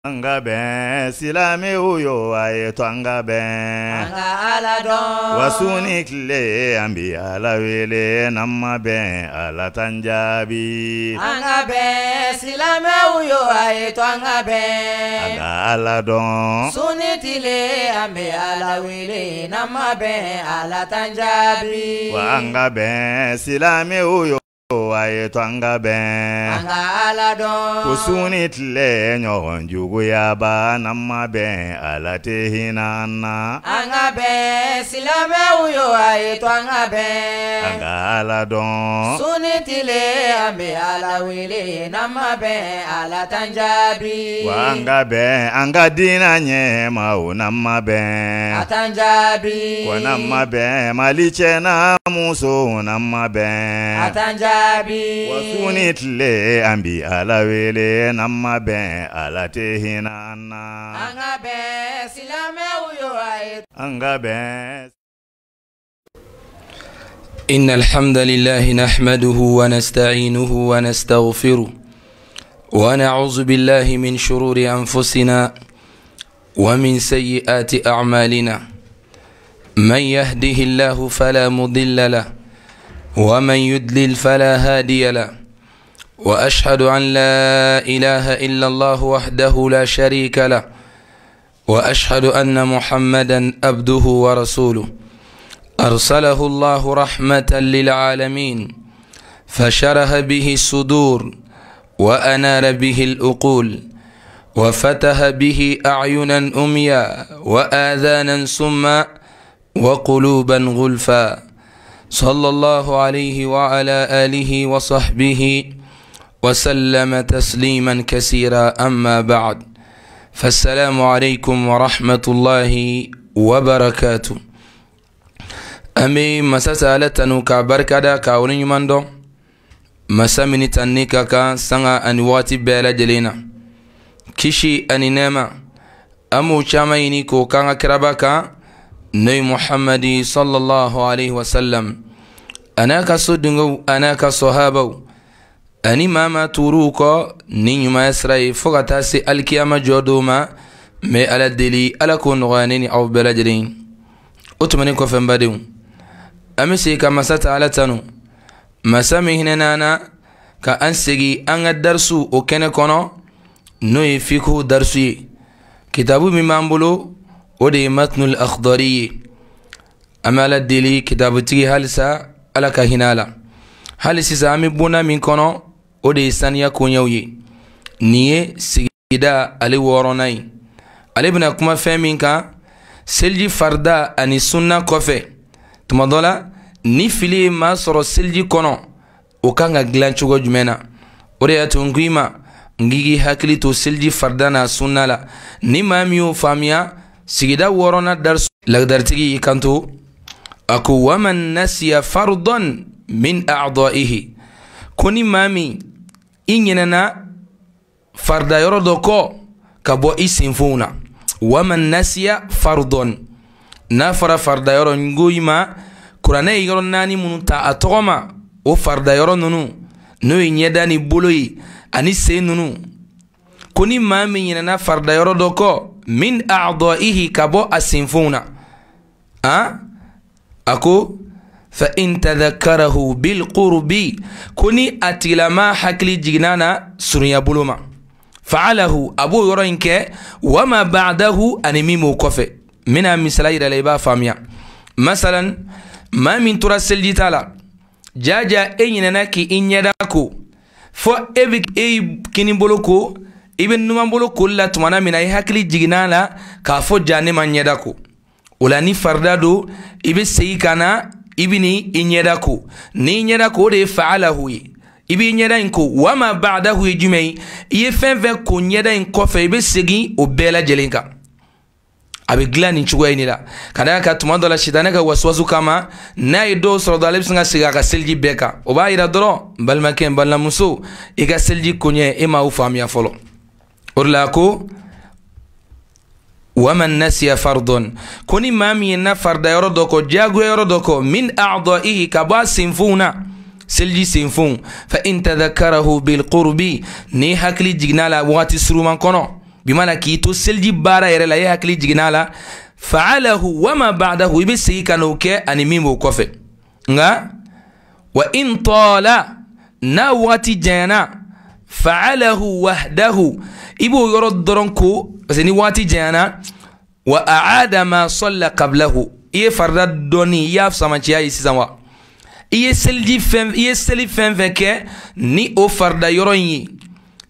Anga ben silame uyo ayeto anga ben anga aladon wasuni kile ambi ala wele namma ben ala tanjabi anga ben silame uyo ayeto anga ben anga aladon suni tile ambi ala wele namma ben ala tanjabi wa anga ben silame uyo ayeto anga ben anga aladon kusuni tile nyogon jugu yaba namma ben ala tehinana anga ben silame uyo ayeto anga ben anga aladon suni tile ambi ala wele namma ben ala tanjabi wa anga ben anga dina nyema o namma ben atanjabi wa namma ben maliche na muso namma ben atanjabi wasuni tile ambi ala wele namma ben ala tehinana anga ben silame uyo ayeto anga ben. إن الحمد لله نحمده ونستعينه ونستغفره ونعوذ بالله من شرور أنفسنا ومن سيئات أعمالنا من يهده الله فلا مضل له ومن يضلل فلا هادي له وأشهد أن لا إله إلا الله وحده لا شريك له وأشهد أن محمدا عبده ورسوله أرسله الله رحمة للعالمين فشرح به الصدور وأنار به العقول وفتح به أعينا أميا وآذانا سما وقلوبا غلفا صلى الله عليه وعلى آله وصحبه وسلم تسليما كثيرا أما بعد فالسلام عليكم ورحمة الله وبركاته أمي مساسالة كبركة كاولين يماندو مسامني تنيكا كان سنغا أنواتي بيلا جلينا كشي أني نيما أمو شاميني كو كان كرباكا نبي محمد صلى الله عليه وسلم أنا كصدقو أنا كصحابو أني ماما توروكو نيني ما يسري فقطاسي الكيامة جودوما مي على الدلي على كون غانيني أو بلجرين أتمنى كفن بديو أمسي كمسات على تنو مسامي هنا كأنسجي أن الدرسو وكان كونو نوي فيكو درسي كتابو ممامبلو ودي متن الأخضري أمال الدلي كتاب تيجي هالسا على كهنالا هالسي سامي بونا من كونو ودي سانيا كونيوي نيه سيدا علي وروناي علي بنا كما فهمينكا سلجي فردا أني سنة كوفي تمدولا نفلي ما سرو سلجي كونو وكان غلان شوغو جمينا ودي أتونغيما ngigi hakili to silji fardana sunna la ni mamiyo famia sigida worona darsu lagdartigi kanto aku waman nasiya fardan min a'dha'ihi kuni mami inyana farda yorodo ko kabo isinfuna waman nasiya fardan nafara farda yoro ngoyima kurane yoro nani munuta atoma o farda yoro nunu no inyedani boloyi ani senunu kuni mami yinana farda yoro doko min a'dha'ihi kabo asinfuna ako fa in tadhakkarahu bil qurbi kuni atilama hakli jignana sunya buluma fa'alahu abu yorinke wama ba'dahu animimu kofe mina misalayra layba famia masalan ma min turasil jitala jaja enyina ki inyadako fo ebi kini boloko ibe numan boloko la tumana mina hakli jignana ka fo jane manyadako ulani fardado ibe seikana ibini inyadako ni inyadako de fa'alahu ibe inyada inko wama ba'dahu jumai iye fenve ko nyada inko fe ibe segi o bela jelinka abe glani chugwa inila kada ka tumando la shitana ka waswasu kama naido sallallahu alaihi wasallam siga ka selji beka o ba ira doro bal maken bal muso e ka selji kunye e ma u famia folo orla ko waman nasiya fardun kuni mami na farda yorodoko jagu yorodoko min a'dha'ihi kaba sinfuna selji sinfun fa in tadhakkarahu bil qurbi ni hakli jignala wati suruman kono bimana k'i to seliji baara yɛrɛ la i hakili jiginna la fa'alahu wa ma ba'dahu i bɛ segin ka n'o kɛ ani min b'o kɔfɛ nka wa in tala n'a wagati janyana fa'alahu wahdahu i b'o yɔrɔ dɔrɔn ko parce que ni wagati janyana wa a'ada ma salla qablahu i ye farida dɔɔni i y'a samaciya ye sisan wa i ye seli fɛn fɛn kɛ ni o farida yɔrɔ in ye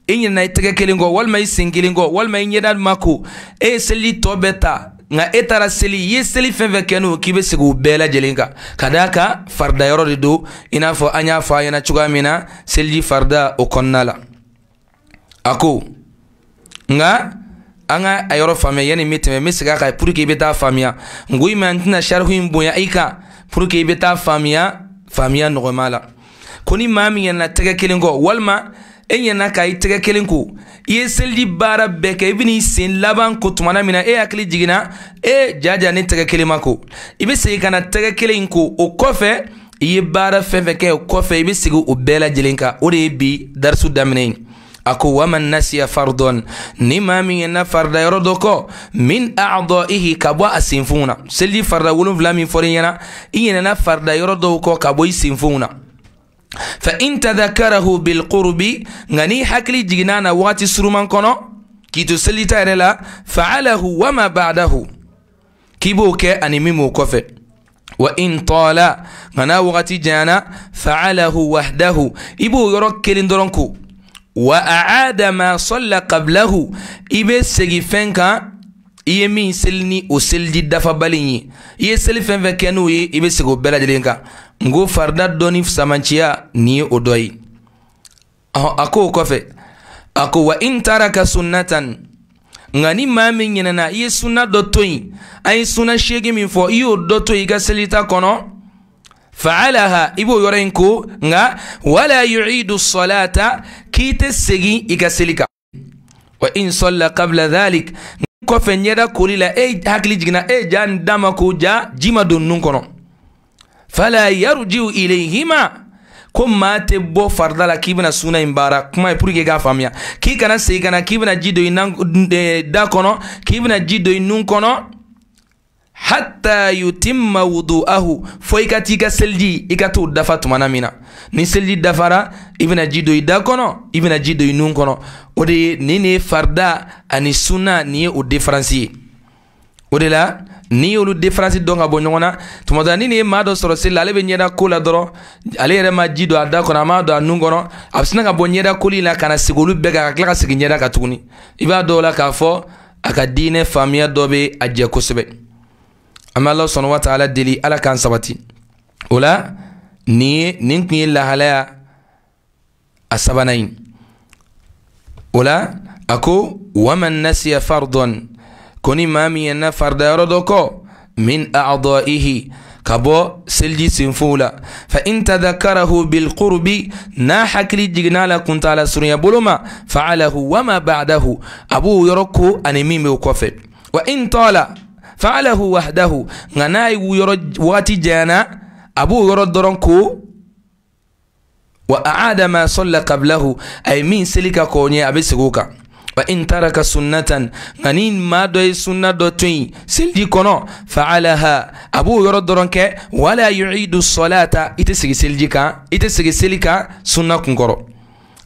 i ɲinɛna i tɛgɛ kelen kɔ walima i sen kelen kɔ walima i ɲɛda ma ko e ye seli tɔ bɛɛ ta nka e taara seli i ye seli fɛn fɛn kɛ n'o k'i bɛ segin o bɛɛ lajɛlen kan ka d'a kan farida yɔrɔ de don i n'a fɔ an y'a fɔ a ɲɛna cogoya min na seliji farida o kɔnɔna la a ko nka an ka a yɔrɔ faamuya yanni n bɛ tɛmɛ n bɛ segin a kan pour que i bɛ taa faamuya n ko i ma n tɛna sarihu in bonya i kan pour que i bɛ taa faamuya nɔgɔma la ko ni maa min ɲɛna tɛgɛ kelen kɔ walima e ɲɛna ka i tɛgɛ kelen ko i ye seliji baara bɛɛ kɛ i bɛ n'i sen laban ko tumana min na e hakili jiginna jaja ne tɛgɛ kelen ma ko i bɛ segin ka na tɛgɛ kelen in ko o kɔfɛ i ye baara fɛn fɛn kɛ o kɔfɛ i bɛ segin o bɛɛ lajɛlen kan o de ye bi darisu daminɛ ye a ko wa man nasiya fardon ni maa min ɲɛna farida yɔrɔ dɔ kɔ min a'dha'ihi ka bɔ a senfunw na seliji farida 7 min fɔra i ɲɛna i ɲinɛna farida yɔrɔ dɔw kɔ ka bɔ i senfunw na fa in tadhakkarahu bil qurbi ngani hakli jigina na wati suruman kono kito selita yɛrɛ la fa'alahu wa ma ba'dahu kibo ke ani mimo kofe wa in tala ngana wati jana fa'alahu wahdahu ibo yoro kelin doronko wa a'ada ma salla qablahu ibe segi fenka iye min selni o selji dafa balinyi iye seli fenfe kenu ye ibe sego bela jelenka ngo farda doni samanciya ni o doyi ako kofe ako wa in taraka sunnatan ngani mami nyina iye sunna do toyi ay sunna shege min fo iyo do toyi ga selita kono fa'alaha ibo yorenko nga wala yu'idu as-salata kite segi iga selika wa in salla qabla dhalik kofe nyeda kolila hakli jigna jan dama ko ja jima don nun kono fala yarji'u ilayhima kuma te bo fardala kibna suna imbara kuma pour que ga famia ki kana sey kana kibna jido inan da kono kibna jido nun kono hatta yutimma wudu'ahu foikati ka selji ikatu dafa tumana mina ni selji dafara ibna jido ida kono ibna jido nun kono ode nini farda ani sunna ni o différencier ode la ni o différencier donga bo nyona tumada nini ma do soro sel ale be nyeda kola doro ale yere ma jido ada kono ma do nun kono absina ka bo nyeda koli la kana sigolu bega ka kla sigi nyeda ka tuguni iba do la ka fo aka dine famia dobe ajje kosebe amma Allah subhanahu wa ta'ala deli ala kan sabati ola ni ninkun la halaya asabanain ola ako waman nasiya fardon koni mami yana farda yarodoko min a'dha'ihi kabo selji sinfula fa in tadhakkarahu bil qurbi na hakli jignala kunta ala sunya buluma fa'alahu wama ba'dahu abu yoroko animimi ukofe wa in tala fa'alahu wahdahu nganai yoro wati jana abu yoro doronko wa a'ada ma salla qablahu ay min selika konye abesiguka wa in taraka sunnatan nganin ma do sunna do tun selji kono fa'alaha abu yoro doronke wala yu'idu salata itesigi seljika itesigi selika sunna kunkoro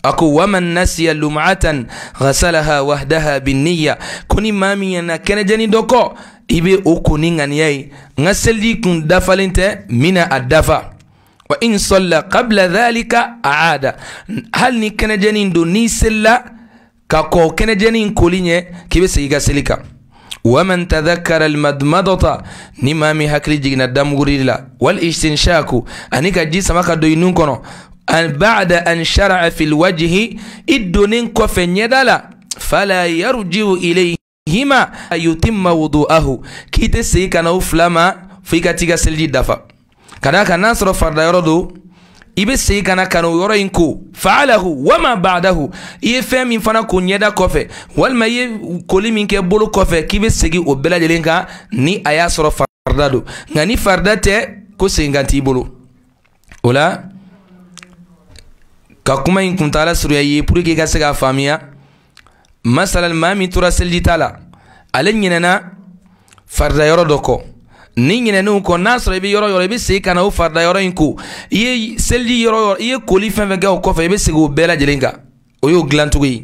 ako waman nasiya lum'atan ghasalaha wahdaha bin niyya kuni mami yana kenajani doko ibe okuni nganiyai ngaseldi kun dafalente mina adafa wa in salla qabla dhalika aada hal ni kenajani ndo ni sella kako kenajani kolinye kibe seyiga selika waman tadhakkara almadmadata ni mami hakri jigna damgurila wal istinshaku anika jisama ka doyinun kono an ba'da an shar'a fil wajhi iddunin kofe nyedala fala yarji'u ilayhi hima yutimma wudu'ahu kite sey kana uflama fika tiga selji dafa kana kana soro farda yorodo ibe sey kana kanu yoro inko fa'alahu wama ba'dahu iye femi fana ko nyeda kofe walma ye kolimi ke bolo kofe kibe segi o bela jelenka ni aya soro farda do ngani farda te ko senganti bolo ola ka kuma in kuntala suru ye pour que ga sega famia masalan maa min tora selita la ale ɲinɛna farida yɔrɔ dɔ kɔ ni ɲinɛnenw kɔ n'a sɔrɔ i bɛ yɔrɔ yɔrɔ i bɛ segin ka na o farida yɔrɔ in ko i ye seliji yɔrɔ yɔrɔ i ye koli fɛn fɛn kɛ o kɔfɛ i bɛ segin o bɛɛ lajɛlen kan o y'o dilancogo ye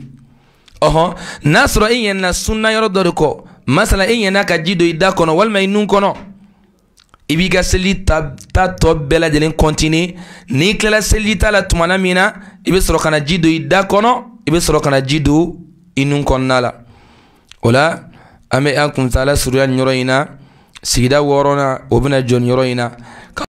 ɔhɔn n'a sɔrɔ i ɲinɛna sunna yɔrɔ dɔ de kɔ masalan i ɲinɛna ka ji don i da kɔnɔ walima i nun kɔnɔ i b'i ka seliji ta tɔ bɛɛ lajɛlen kɔntine n'i tilala seliji ta la tumana min na i bɛ sɔrɔ ka na ji don i da kɔnɔ i bɛ sɔrɔ ka na ji don i nun kɔnɔna la o la an bɛ an kuntala surunya nin yɔrɔ in na sigida 6nan o bɛna jɔ nin yɔrɔ in na